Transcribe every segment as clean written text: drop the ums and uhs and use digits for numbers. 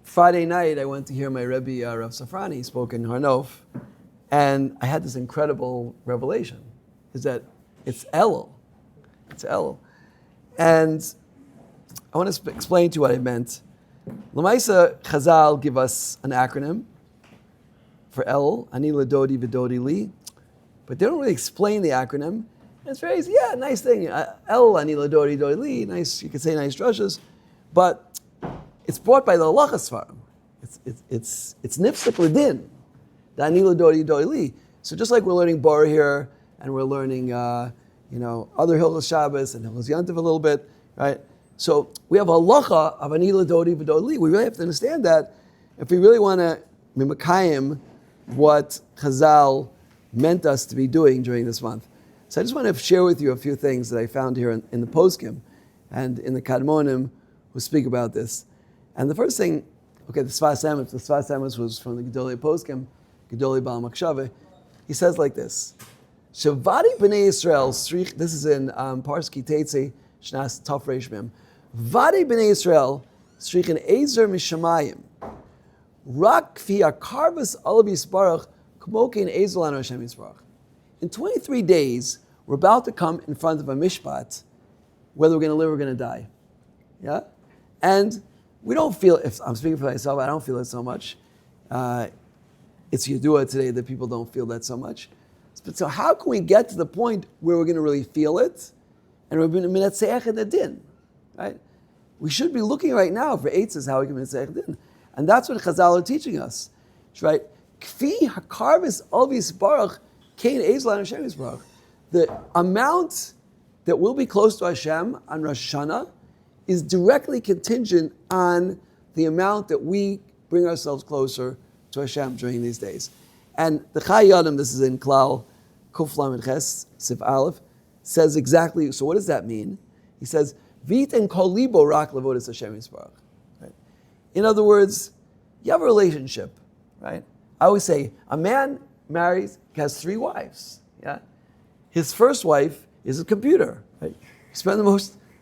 Friday night, I went to hear my Rebbe, Rav Safrani, spoke in Harnof, and I had this incredible revelation, is that it's Elul. It's Elul. And I want to explain to you what I meant. L'maisa, Chazal give us an acronym for Elul, Ani LDodi VeDodi Li, but they don't really explain the acronym. And it's very easy, yeah, nice thing. Elul, Ani LDodi VeDodi Li, nice, you could say nice drushes, but it's brought by the halachas farm. It's nifsek l'din, the Ani LDodi VeDodi Li. So just like we're learning Bora here, and we're learning, other Hilchas Shabbos and Hilchas Yantiv a little bit, right? So we have a halacha of Ani LDodi VeDodi Li. We really have to understand that if we really want to mimekayim what Chazal meant us to be doing during this month. So I just want to share with you a few things that I found here in the poskim and in the Kadmonim who speak about this. And the first thing, okay, the Sfas Emes was from the Gedolei Poskim, Gedolei Baal Makshave. He says like this: Shavadi b'nei Yisrael, this is in Parski Teitze, Shnas Taf Reish Mem. Vadi b'nei Yisrael, strichen ezer mishamayim. Rak fi akarvas alav yisbarach, k'mokein ezel an Hashem yisbarach. In 23 days, we're about to come in front of a mishpat, whether we're going to live or going to die. Yeah? And we don't feel, if I'm speaking for myself, I don't feel it so much. It's Yedua today that people don't feel that so much. But so how can we get to the point where we're going to really feel it? And we're going to minatzeach the din, right? We should be looking right now for eitzes how we can minatzeich the din. And that's what Chazal are teaching us, right? Kfi hakarvis alvis baruch kain ezel an Hashem yisbarach. The amount that will be close to Hashem on Rosh Hashanah is directly contingent on the amount that we bring ourselves closer to Hashem during these days. And the Chai Yadim, this is in Klal Kuf Lamed Ches Sif Aleph, says exactly. So what does that mean? He says, "Vit and kol libo rak levodas Hashem yisbarach." Right? In other words, you have a relationship, right? I always say a man has 3 wives. Yeah, his first wife is a computer. Right?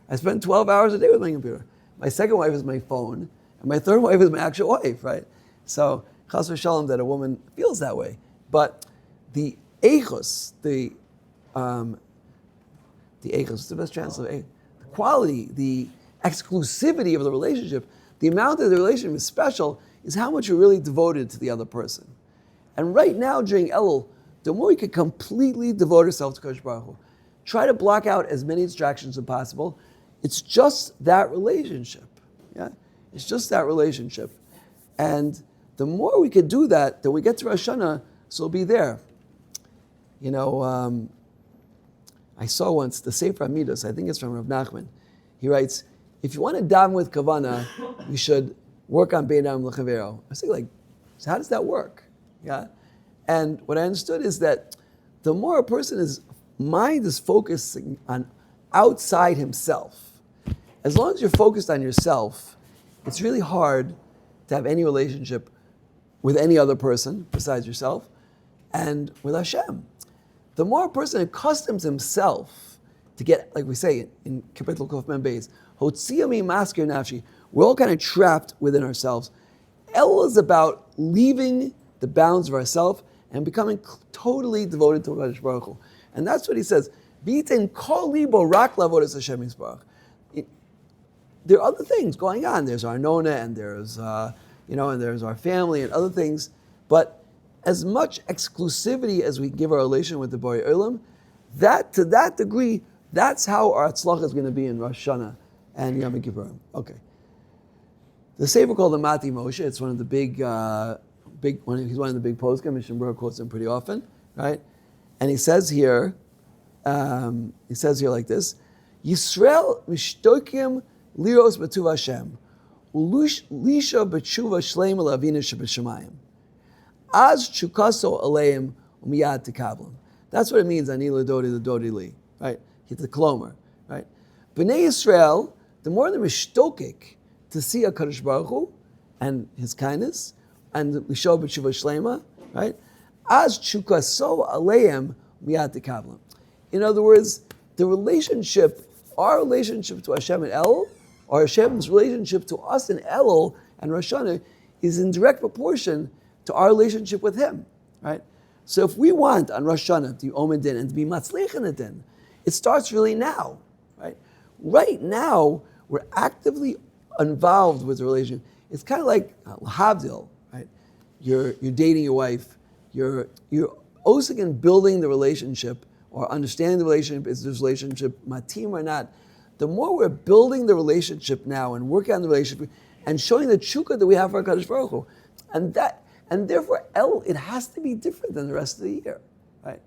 I spend 12 hours a day with my computer. My second wife is my phone, and my third wife is my actual wife. Right? So chas v'shalom that a woman feels that way, but the eichos, the eichos, the best translation, the quality, the exclusivity of the relationship, the amount that the relationship is special, is how much you're really devoted to the other person. And right now during Elul, the more you can completely devote yourself to Kodesh Baruch Hu, try to block out as many distractions as possible. It's just that relationship. Yeah, it's just that relationship, and the more we could do that, then we get to Rosh Hashanah, so it'll be there. I saw once the Sefer Amidos, I think it's from Rav Nachman. He writes, if you want to daven with Kavana, you should work on Bein Adam L'Chavero. I was thinking, so how does that work? Yeah, and what I understood is that the more a person's mind is focusing on outside himself, as long as you're focused on yourself, it's really hard to have any relationship with any other person besides yourself and with Hashem. The more a person accustoms himself to get, like we say in Kapitel Kuf Mem Beis, Hotziyami Masker Nafshi, we're all kind of trapped within ourselves. Elul is about leaving the bounds of ourselves and becoming totally devoted to Kodesh Baruch Hu. And that's what he says. V'iten kol libo rak lavodas Hashem yisbarach. There are other things going on. There's our nona, and there's and there's our family and other things. But as much exclusivity as we give our relation with the Borei Olam, that to that degree, that's how our tzlacha is going to be in Rosh Hashanah and Yom Kippur. Okay. The Sefer called the Mati Moshe. It's one of the big one. He's one of the big poskim. Mishnah Berurah quotes him pretty often, right? And he says here like this: Yisrael mishtokim liros b'tuv Hashem, ulisha b'tshuva shleima lavina sheb'shamayim. Az chukaso aleim umiyad tekablam. That's what it means. Ani LDodi LDodi Li. Right? It's the klomer. Right? B'nei Yisrael, the more they're mishtokik to see a Kadosh Baruch Hu and His kindness, and lisho b'tshuva shleima. Right? Az chukaso aleim umiyad tekablam. In other words, the relationship, our relationship to Hashem and Elul, or Hashem's relationship to us in Elul and Rosh Hashanah, is in direct proportion to our relationship with Him, right? So if we want on Rosh Hashanah to be Omen Din and to be Matzlich in the Din, it starts really now, right? Right now, we're actively involved with the relationship. It's kind of like Havdil, right? You're dating your wife. You're also again building the relationship or understanding the relationship. Is this relationship matim or not? The more we're building the relationship now and working on the relationship and showing the tshuka that we have for HaKadosh Baruch Hu, and therefore it has to be different than the rest of the year, right?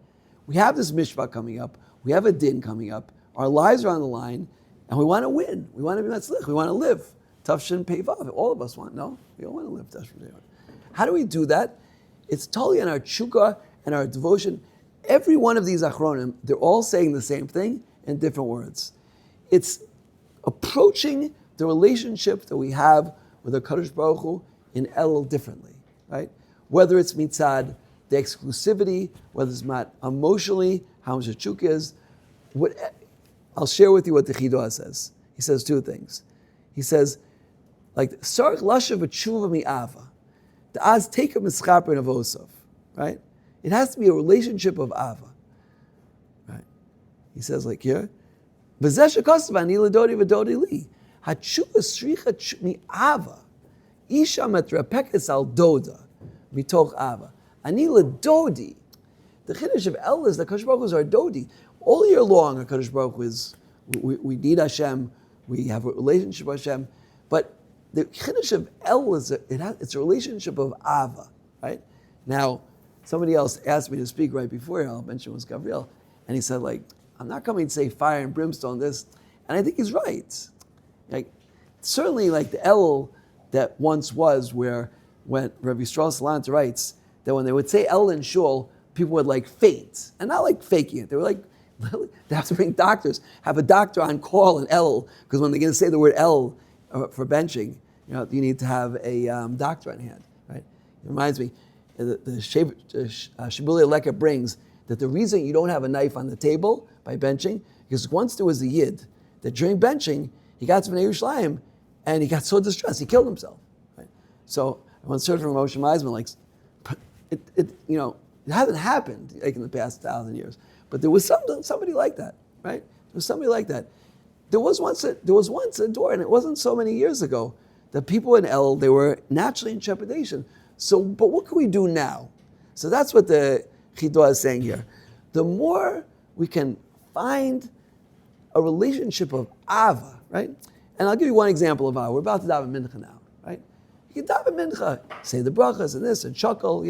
We have this mishpah coming up. We have a din coming up. Our lives are on the line, and we want to win. We want to be matzlich. We want to live. Tafshin Peivav. All of us want. No, we all want to live Tafshin Peivav. How do we do that? It's totally on our tshuka and our devotion. Every one of these achronim, they're all saying the same thing in different words. It's approaching the relationship that we have with the Kadosh Baruch Hu in Elul differently, right? Whether it's mitzad, the exclusivity, whether it's not emotionally, how much the tshuka is. I'll share with you what the Chidah says. He says two things. He says, like, Sarach lashav b'tshuva mi'ava. The az take a mischaper and avosov, right? It has to be a relationship of ava, right? He says like here, v'zeh shekosav ani LDodi v'dodi li. Hatshuva sricha mi'ava. Isha metrapekes al doda mitoch ava. Ani LDodi. The chiddush of El is that HaKadosh Baruch Hu is our dodi. All year long, HaKadosh Baruch Hu is, we need Hashem, we have a relationship with Hashem, but the chiddush of El is it's a relationship of Ava, right? Now, somebody else asked me to speak right before, I'll mention it was Gabriel, and he said, like, I'm not coming to say fire and brimstone this, and I think he's right. Like, certainly like the El that once was when Rabbi Strauss Lant writes that when they would say El in Shul, people would like faint, and not like faking it, they were like, they have to bring doctors, have a doctor on call in El, because when they're going to say the word El for benching, you need to have a doctor on hand, right? It reminds me, the Shibuli Aleka brings that the reason you don't have a knife on the table by benching, because once there was a Yid that during benching, he got to Bnei Yerushalayim, and he got so distressed, he killed himself, right? So I once heard from Moshe Meisman, like, it hasn't happened like in the past 1,000 years. But there was somebody like that, right? There was somebody like that. There was once a door, and it wasn't so many years ago, that people in El, they were naturally in trepidation. So, but what can we do now? So that's what the Chidah is saying here. The more we can find a relationship of Ava, right? And I'll give you one example of Ava. We're about to daven mincha now, right? You can daven mincha, say the brachas and this, and chuckle,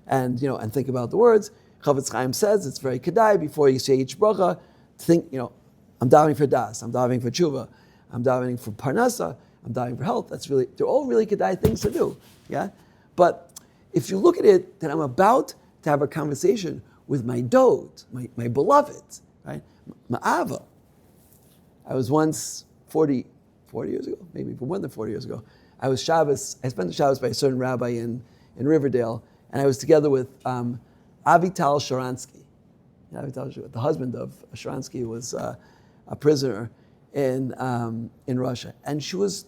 and think about the words. Chavetz Chaim says it's very kedai before you say each bracha, think, I'm davening for das, I'm davening for tshuva, I'm davening for parnasa, I'm davening for health. They're all really kedai things to do, yeah? But if you look at it, that I'm about to have a conversation with my dod, my beloved, right? Ma'ava. I was once 40 years ago, maybe more than 40 years ago, I spent the Shabbos by a certain rabbi in Riverdale, and I was together with Avital Sharansky. The husband of Sharansky was a prisoner in Russia, and she was.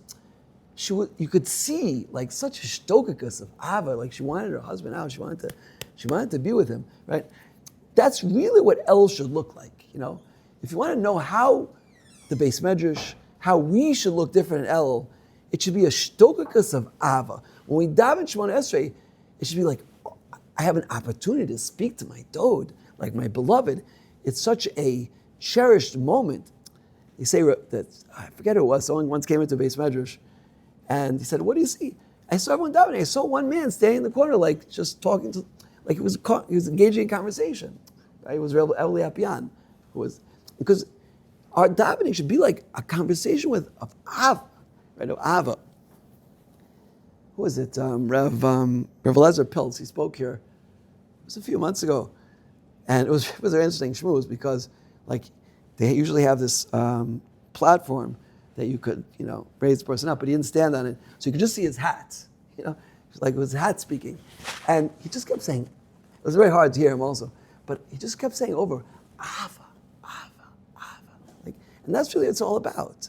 You could see like such a shtokakus of Ava, like she wanted her husband out. She wanted to be with him, right? That's really what El should look like, If you want to know how the Beis Medrash, how we should look different in El, it should be a shtokakus of Ava. When we daven Shemona Esrei, it should be like, I have an opportunity to speak to my dod, like my beloved. It's such a cherished moment. They say that, I forget who it was, someone once came into Beis Medrash, and he said, what do you see? I saw everyone davening. I saw one man standing in the corner, like just talking to, like he was engaging in conversation. Right? It was Reb Eli Apian, because our davening should be like a conversation of Ava, right? Of Ava. Who was it? Rev Eliezer Pilz. He spoke here. It was a few months ago, and it was very interesting shmooze because, like, they usually have this platform that you could, raise the person up, but he didn't stand on it, so you could just see his hat. Like it was his hat speaking, and he just kept saying. It was very hard to hear him also, but he just kept saying over, Ava, Ava, Ava, and that's really what it's all about.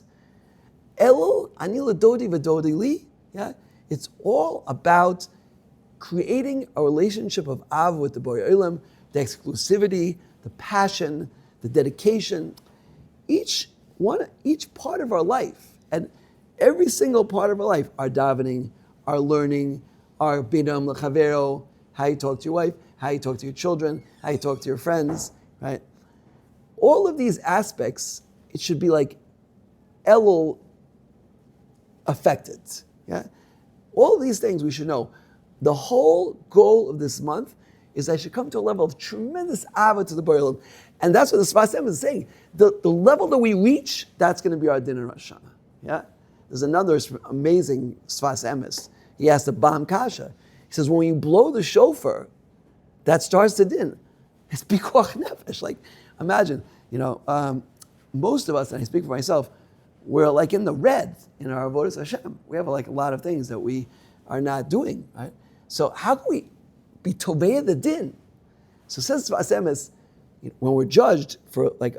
Elul ani LDodi v'dodi li. Yeah, It's all about creating a relationship of Av with the Borei Olam, the exclusivity, the passion, the dedication. Each part of our life, and every single part of our life, our davening, our learning, our bidam l'chavero, how you talk to your wife, how you talk to your children, how you talk to your friends, right? All of these aspects, it should be like Elul affected. Yeah? All of these things we should know. The whole goal of this month is I should come to a level of tremendous ava to the Borei Olam. And that's what the Sfas Emes is saying. The level that we reach, that's going to be our din in Rosh Hashanah. Yeah? There's another amazing Sfas Emes. He asked the Bam Kasha. He says, when you blow the shofar, that starts the din. It's pikuach nefesh. Like, imagine, most of us, and I speak for myself, we're like in the red in our avodas Hashem. We have like a lot of things that we are not doing, right? So how can we be tovei the din? So says Sfas Emes, when we're judged for like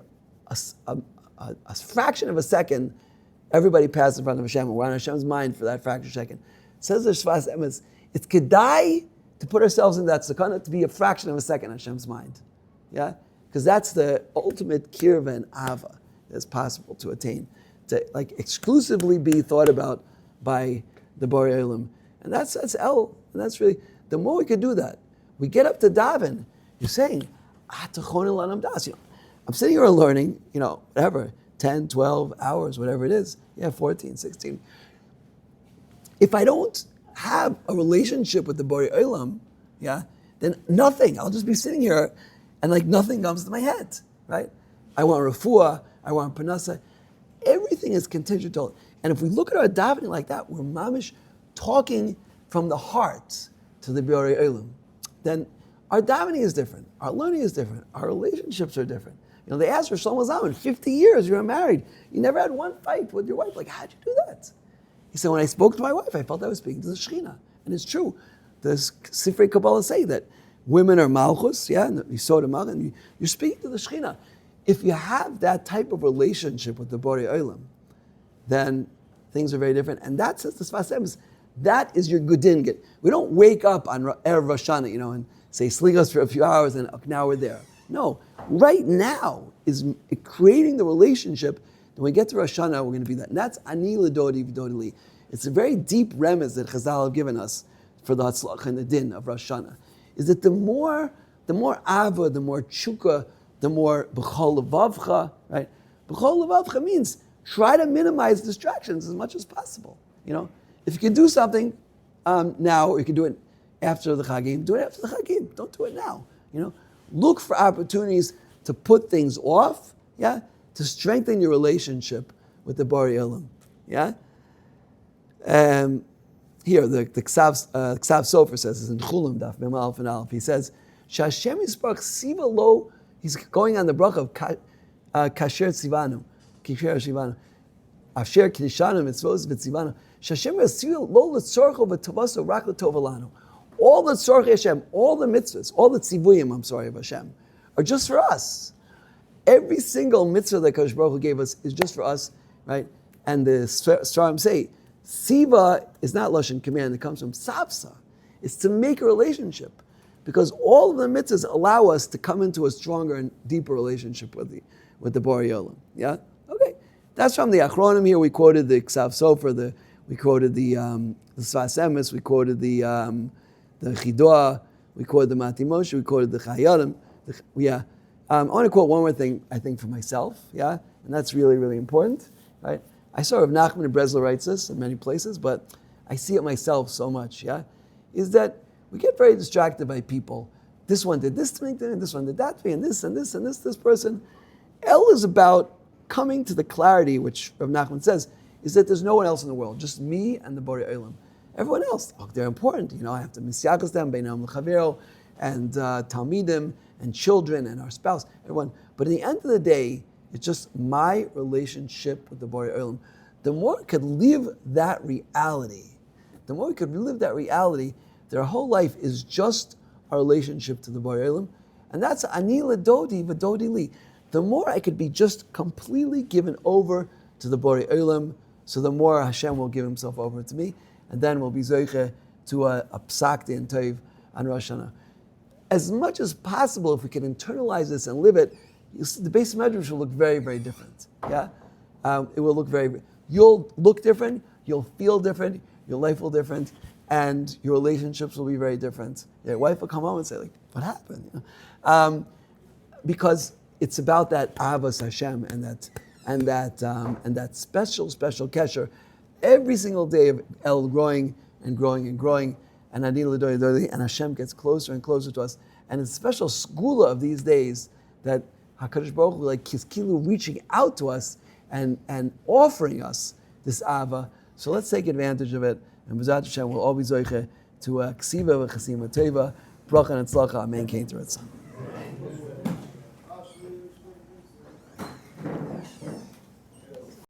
a fraction of a second, everybody passes in front of Hashem, and we're on Hashem's mind for that fraction of a second. Says the Sfas Emes, it's kedai to put ourselves in that sakana to be a fraction of a second in Hashem's mind. Yeah? Because that's the ultimate kirva and ava that's possible to attain. To like exclusively be thought about by the Borei Olam. And that's El. And that's really, the more we could do that, we get up to daven, you're saying, I'm sitting here learning, whatever, 10, 12 hours, whatever it is. 14, 16. If I don't have a relationship with the Borei Olam, then nothing. I'll just be sitting here and like nothing comes to my head, right? I want refuah, I want panasa. Everything is contingent on it. And if we look at our davening like that, we're mamish talking from the heart to the Borei Olam, then our davening is different, our learning is different, our relationships are different. They asked for Shlomo Zalman, 50 years you were married, you never had one fight with your wife. Like, how'd you do that? He said, when I spoke to my wife, I felt I was speaking to the Shekhinah. And it's true. The Sifrei Kabbalah say that women are Malchus, and you saw the Malchus, and you're speaking to the Shekhinah. If you have that type of relationship with the Borei Olam, then things are very different. And that says the Sfas Emes, that is your Gudin. We don't wake up on Erev Rosh Hashanah, and say, sling for a few hours, and now we're there. No, right now is creating the relationship. When we get to Rosh Hashanah, we're going to be that. And that's Ani LDodi v'Dodi li. It's a very deep remez that Chazal have given us for the Hatzlach and the Din of Rosh Hashanah. Is that the more Ava, the more Tshuka, the more B'chol Levavcha, right? B'chol Levavcha means try to minimize distractions as much as possible. If you can do something now, or you can do it after the Chagim, do it after the Chagim. Don't do it now. Look for opportunities to put things off, to strengthen your relationship with the Borei Olam. Here, the Ksav Sofer says, this in Chulim, Daf Mem Aleph and Aleph, he says, Shashem Yisparach Siva Lo, he's going on the bracha of Kasher Tzivanu, Kasher Tzivanu, Asher Kiddushanu Mitzvos V'Tzivanu, Shashem Yisparach Lo L'Tzorcho V'Tovaso Rak L'Tovalanu. All the Tzorchei Hashem, all the mitzvahs, all the tzivuyim, of Hashem, are just for us. Every single mitzvah that Kadosh Baruch Hu gave us is just for us, right? And the Sfarim say, Siva is not Lashon command, it comes from Sapsa. It's to make a relationship. Because all of the mitzvahs allow us to come into a stronger and deeper relationship with the Borei Olam. Yeah? Okay. That's from the Achronim here. We quoted the Ksav Sofer, we quoted the Sfas Emes, we quoted the Chidoah, we quoted the Mati Moshe, we quoted the Chayadim. I want to quote one more thing, I think, for myself, and that's really, really important, right? I saw Rav Nachman of Breslau writes this in many places, but I see it myself so much, is that we get very distracted by people. This one did this to me, and this one did that to me, and this person. El is about coming to the clarity, which Rav Nachman says, is that there's no one else in the world, just me and the Borei Olam. Everyone else, they're important. I have to misyachas them, beinam l'chavero, and talmidim, and children, and our spouse, everyone. But at the end of the day, it's just my relationship with the Borei Olam. The more I could live that reality, their whole life is just our relationship to the Borei Olam, and that's Ani LDodi v'Dodi li. The more I could be just completely given over to the Borei Olam, so the more Hashem will give Himself over to me, and then we'll be zoiche to a psak din tov on Rosh Hashanah. As much as possible, if we can internalize this and live it, the base medrash will look very, very different. Yeah, it will look you'll look different, you'll feel different, your life will be different, and your relationships will be very different. Your wife will come home and say, like, what happened? Because it's about that Avos Hashem and that special kesher. Every single day of El growing and growing and growing, and LDodi, and Hashem gets closer and closer to us. And it's a special skula of these days that HaKadosh Baruch Hu, like Kiskilu, reaching out to us and offering us this Ava. So let's take advantage of it. And B'ezrat Hashem will always zoiche to Ksiva v'Chasima Teva, Bracha and Tzlacha, Amen, Kein Teretzah.